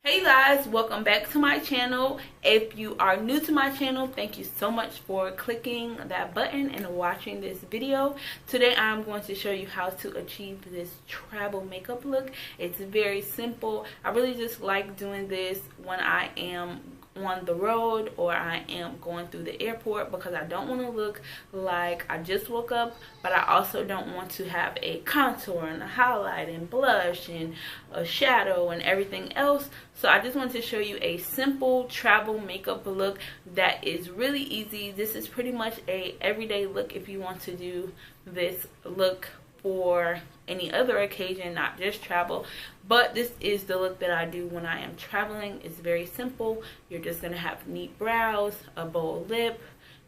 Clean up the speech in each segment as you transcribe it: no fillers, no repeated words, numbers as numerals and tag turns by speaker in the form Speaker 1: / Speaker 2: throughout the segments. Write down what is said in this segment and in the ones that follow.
Speaker 1: Hey guys, welcome back to my channel. If you are new to my channel, thank you so much for clicking that button and watching this video. Today I'm going to show you how to achieve this travel makeup look. It's very simple. I really just like doing this when I am on the road or I am going through the airport, because I don't want to look like I just woke up, but I also don't want to have a contour and a highlight and blush and a shadow and everything else. So I just want to show you a simple travel makeup look that is really easy. This is pretty much a everyday look if you want to do this look for any other occasion, not just travel. But this is the look that I do when I am traveling. It's very simple. You're just gonna have neat brows, a bold lip,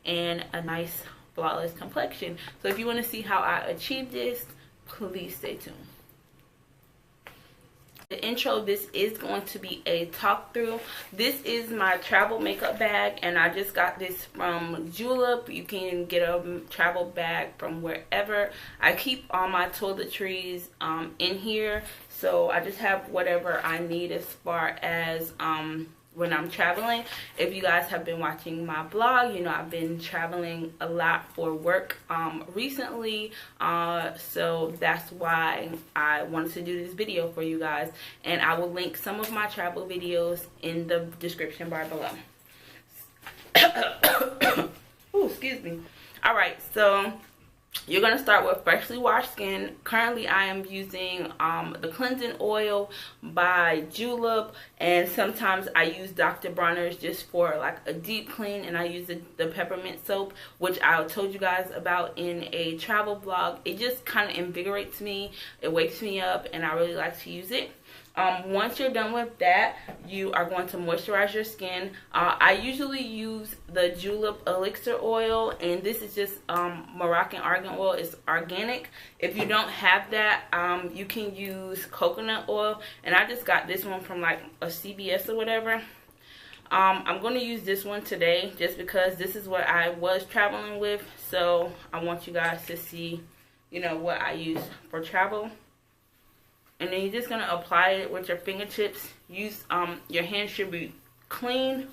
Speaker 1: and a nice flawless complexion. So if you want to see how I achieve this, please stay tuned. The intro, this is going to be a talk through. This is my travel makeup bag, and I just got this from Julep. You can get a travel bag from wherever. I keep all my toiletries in here, so I just have whatever I need as far as when I'm traveling. If you guys have been watching my blog, you know I've been traveling a lot for work recently, so that's why I wanted to do this video for you guys, and I will link some of my travel videos in the description bar below. Ooh, excuse me. Alright, so you're going to start with freshly washed skin. Currently, I am using the cleansing oil by Julep, and sometimes I use Dr. Bronner's just for like a deep clean, and I use the peppermint soap, which I told you guys about in a travel vlog. It just kind of invigorates me, it wakes me up, and I really like to use it. Once you're done with that, you are going to moisturize your skin. I usually use the Julep elixir oil, and this is just Moroccan argan oil. It's organic. If you don't have that, you can use coconut oil, and I just got this one from like a CVS or whatever. I'm going to use this one today just because this is what I was traveling with, so I want you guys to see, you know, what I use for travel. And then you're just going to apply it with your fingertips. Use your hands should be clean.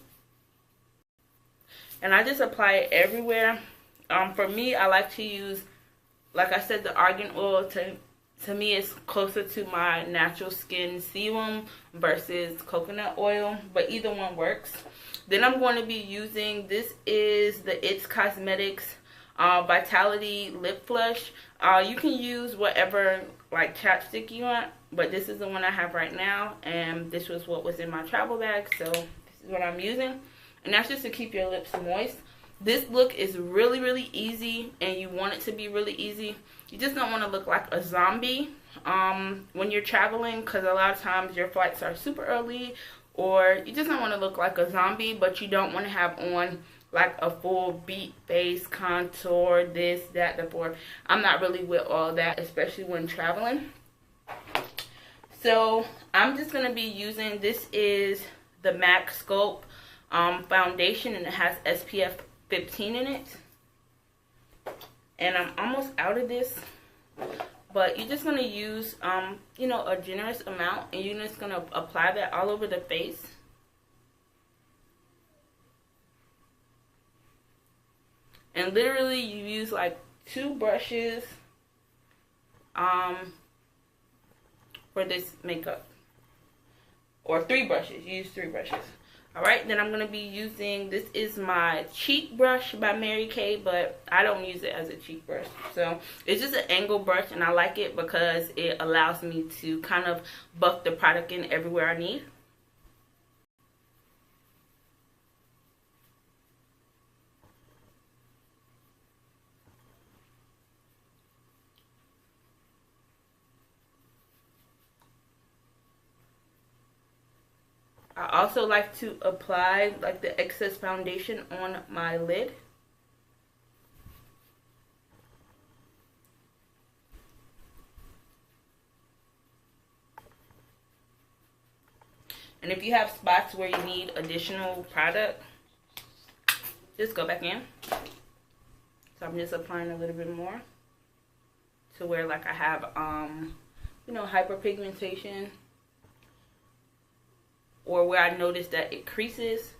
Speaker 1: And I just apply it everywhere. For me, I like to use, like I said, the argan oil. To me, it's closer to my natural skin serum versus coconut oil, but either one works. Then I'm going to be using, this is the It's Cosmetics Vitality Lip Flush. You can use whatever like chapstick you want, but this is the one I have right now, and this was what was in my travel bag, so this is what I'm using. And that's just to keep your lips moist. This look is really easy, and you want it to be really easy. You just don't want to look like a zombie when you're traveling, because a lot of times your flights are super early, or you just don't want to look like a zombie, but you don't want to have on like a full beat face, contour, this, that, the fourth. I'm not really with all that, especially when traveling. So I'm just going to be using, this is the MAC Sculpt foundation, and it has SPF 15 in it. And I'm almost out of this, but you're just going to use, you know, a generous amount, and you're just going to apply that all over the face. And literally you use like 2 brushes for this makeup, or 3 brushes. You use 3 brushes. Alright, then I'm going to be using, this is my cheek brush by Mary Kay, but I don't use it as a cheek brush. So it's just an angle brush, and I like it because it allows me to kind of buff the product in everywhere I need. I also like to apply like the excess foundation on my lid. And if you have spots where you need additional product, just go back in. So I'm just applying a little bit more to where like I have you know, hyperpigmentation. or where I notice that it creases.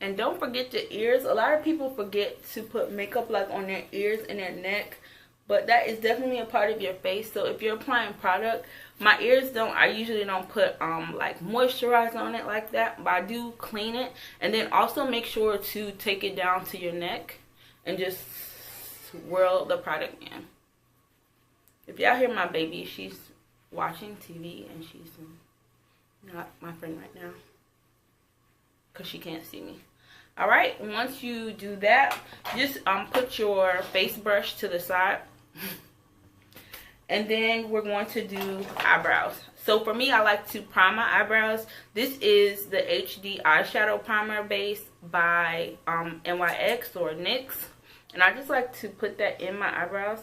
Speaker 1: And don't forget your ears. A lot of people forget to put makeup like on their ears and their neck, but that is definitely a part of your face. So if you're applying product, my ears don't, I usually don't put like moisturizer on it like that, but I do clean it. And then also make sure to take it down to your neck and just swirl the product in. If y'all hear my baby, she's watching TV and she's not my friend right now because she can't see me. All right, once you do that, just put your face brush to the side. And then we're going to do eyebrows. So for me, I like to prime my eyebrows. This is the HD eyeshadow primer base by NYX or NYX. And I just like to put that in my eyebrows.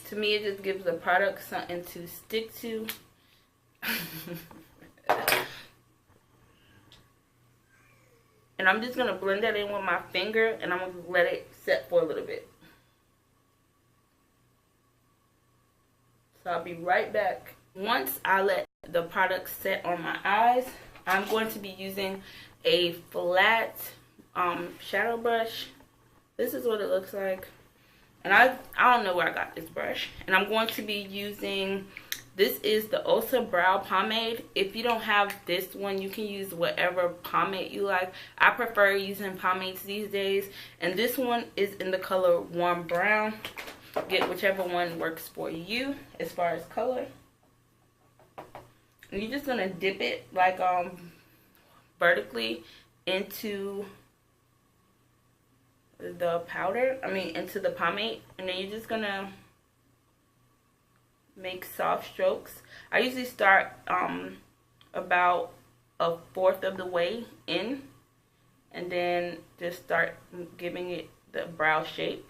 Speaker 1: To me, it just gives the product something to stick to. And I'm just going to blend that in with my finger, and I'm going to let it set for a little bit. So I'll be right back. Once I let the product set on my eyes, I'm going to be using a flat shadow brush. This is what it looks like. And I don't know where I got this brush. And I'm going to be using, this is the Ulta Brow Pomade. If you don't have this one, you can use whatever pomade you like. I prefer using pomades these days. And this one is in the color Warm Brown. Get whichever one works for you as far as color. And you're just going to dip it like vertically into the powder, into the pomade, and then you're just gonna make soft strokes. I usually start about 1/4 of the way in, and then just start giving it the brow shape.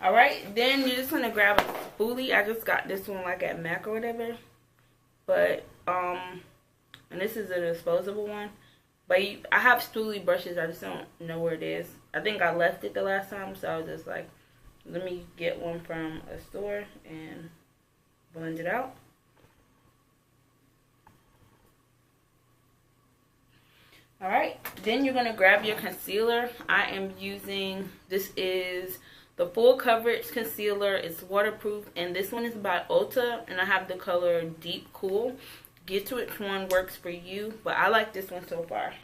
Speaker 1: Alright, then you're just gonna grab a spoolie. I just got this one like at MAC or whatever. But and this is a disposable one. But I have spoolie brushes, I just don't know where it is. I think I left it the last time, so I was just like, let me get one from a store and blend it out. Alright, then you're going to grab your concealer. I am using, this is the Full Coverage Concealer. It's waterproof, and this one is by Ulta, and I have the color Deep Cool. Get to which one works for you, but I like this one so far.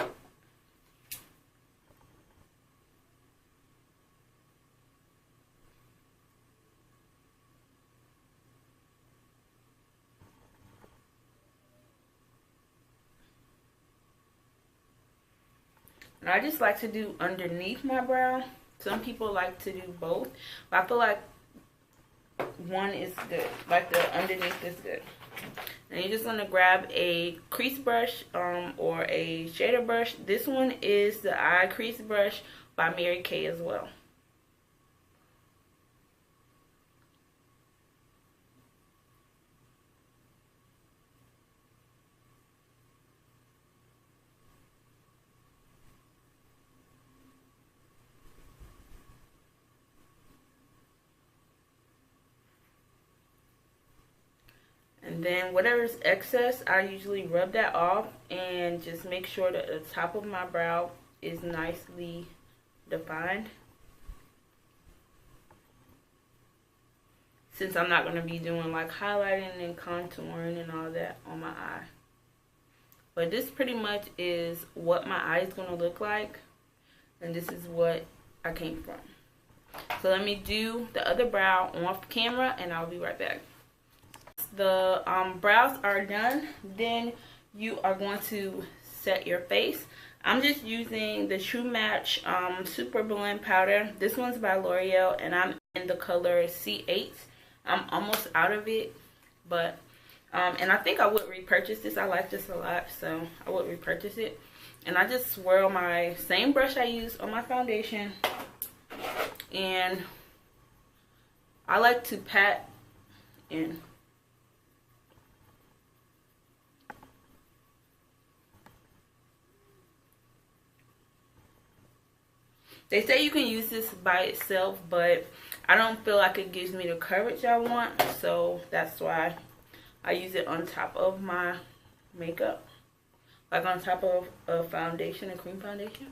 Speaker 1: And I just like to do underneath my brow. Some people like to do both, but I feel like one is good. Like the underneath is good. And you're just going to grab a crease brush or a shader brush. This one is the Eye Crease Brush by Mary Kay as well. And then whatever's excess, I usually rub that off and just make sure that the top of my brow is nicely defined. Since I'm not going to be doing like highlighting and contouring and all that on my eye. But this pretty much is what my eye is going to look like. And this is what I came from. So let me do the other brow off camera and I'll be right back. The brows are done. Then you are going to set your face. I'm just using the True Match Super Blend Powder. This one's by L'Oreal and I'm in the color C8. I'm almost out of it, but and I think I would repurchase this. I like this a lot, so I would repurchase it. And I just swirl my same brush I use on my foundation, and I like to pat in. They say you can use this by itself, but I don't feel like it gives me the coverage I want, so that's why I use it on top of my makeup, like on top of a foundation, a cream foundation.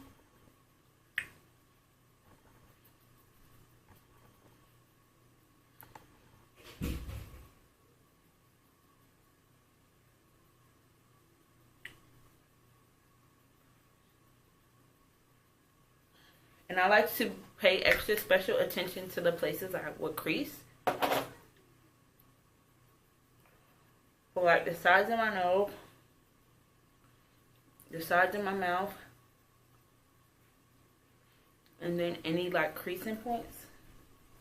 Speaker 1: And I like to pay extra special attention to the places I would crease. For like the sides of my nose, the sides of my mouth, and then any like creasing points,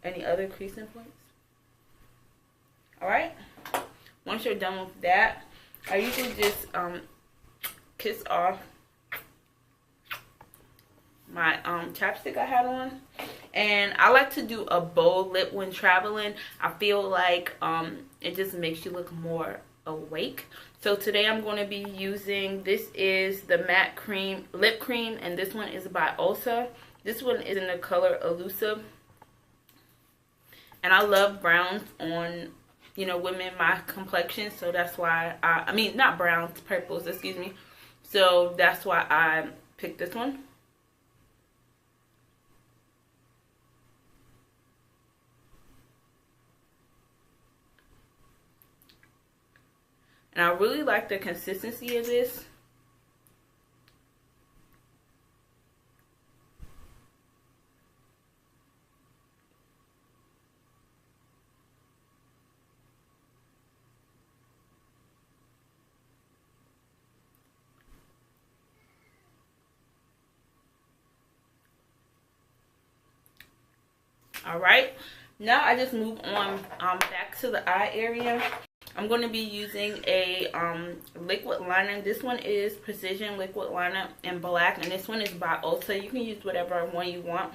Speaker 1: any other creasing points. Alright, once you're done with that, I usually just kiss off my chapstick I had on. And I like to do a bold lip when traveling. I feel like it just makes you look more awake. So today I'm going to be using, this is the matte cream lip cream, and this one is by Ulta. This one is in the color Elusive, and I love browns on, you know, women my complexion, so that's why I mean not browns, purples, excuse me. So that's why I picked this one. And I really like the consistency of this. All right, now I just move on back to the eye area. I'm going to be using a liquid liner. This one is Precision Liquid Liner in black, and this one is by Ulta. You can use whatever one you want.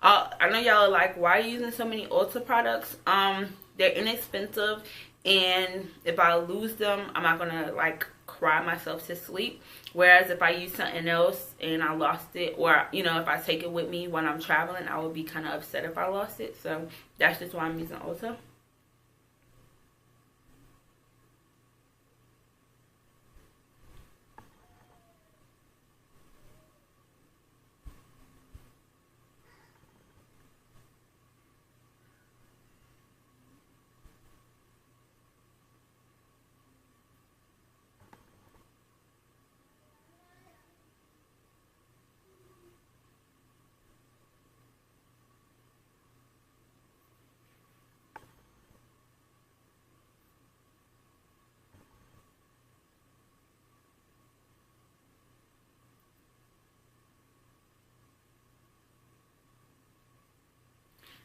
Speaker 1: I know y'all are like, why are you using so many Ulta products? They're inexpensive, and if I lose them, I'm not going to like cry myself to sleep. Whereas if I use something else and I lost it, or you know, if I take it with me when I'm traveling, I would be kind of upset if I lost it. So that's just why I'm using Ulta.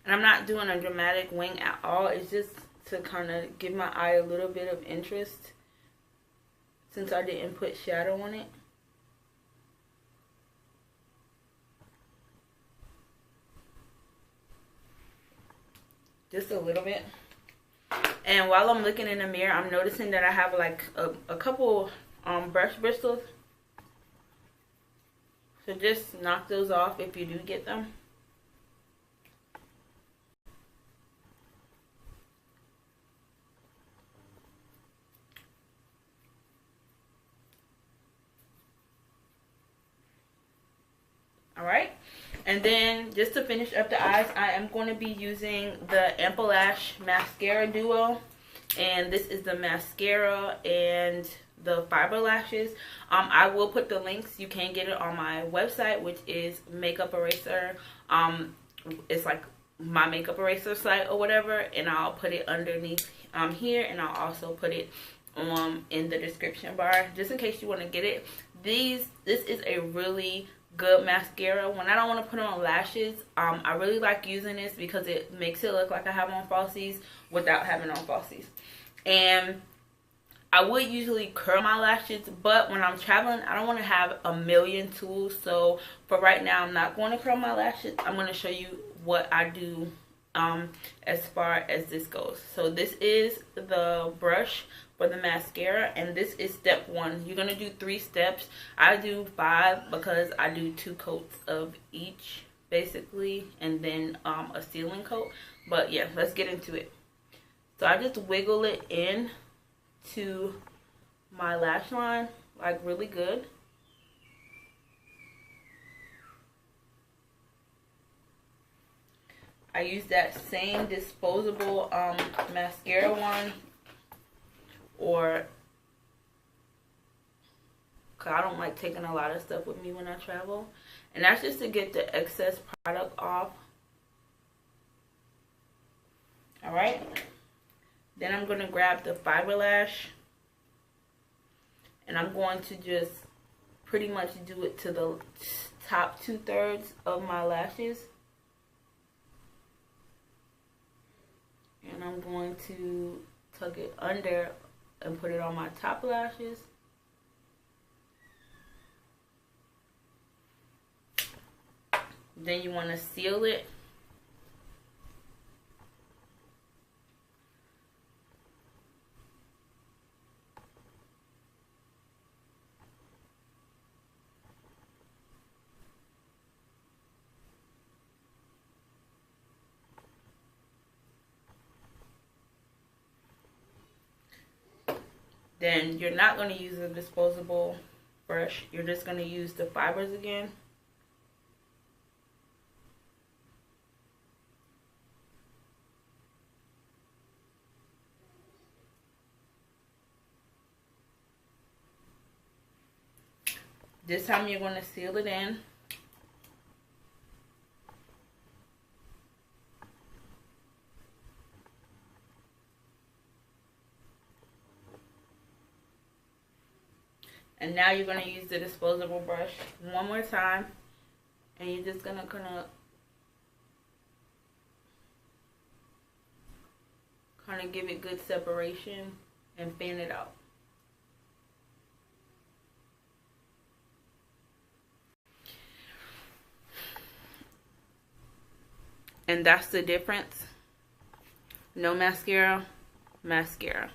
Speaker 1: And I'm not doing a dramatic wing at all. It's just to kind of give my eye a little bit of interest since I didn't put shadow on it. Just a little bit. And while I'm looking in the mirror, I'm noticing that I have like a couple brush bristles. So just knock those off if you do get them. Alright, and then just to finish up the eyes, I am going to be using the Ample Lash Mascara Duo. And this is the mascara and the fiber lashes. I will put the links. You can get it on my website, which is Makeup Eraser. It's like my makeup eraser site or whatever, and I'll put it underneath here, and I'll also put it in the description bar just in case you want to get it. This is a really good mascara. When I don't want to put on lashes, I really like using this because it makes it look like I have on falsies without having on falsies. And I would usually curl my lashes, but when I'm traveling, I don't want to have a million tools. So for right now, I'm not going to curl my lashes. I'm going to show you what I do as far as this goes. So this is the brush for the mascara, and this is step 1. You're going to do 3 steps. I do 5 because I do 2 coats of each basically, and then a sealing coat. But yeah, let's get into it. So I just wiggle it in to my lash line like really good. I use that same disposable mascara one, or cause I don't like taking a lot of stuff with me when I travel, and that's just to get the excess product off. All right. Then I'm going to grab the fiber lash, and I'm going to just pretty much do it to the top 2/3 of my lashes. And I'm going to tuck it under and put it on my top lashes. Then you want to seal it. Then you're not going to use a disposable brush. You're just going to use the fibers again. This time you're going to seal it in. And now you're going to use the disposable brush one more time. And you're just going to kind of give it good separation and fan it out. And that's the difference. No mascara, mascara.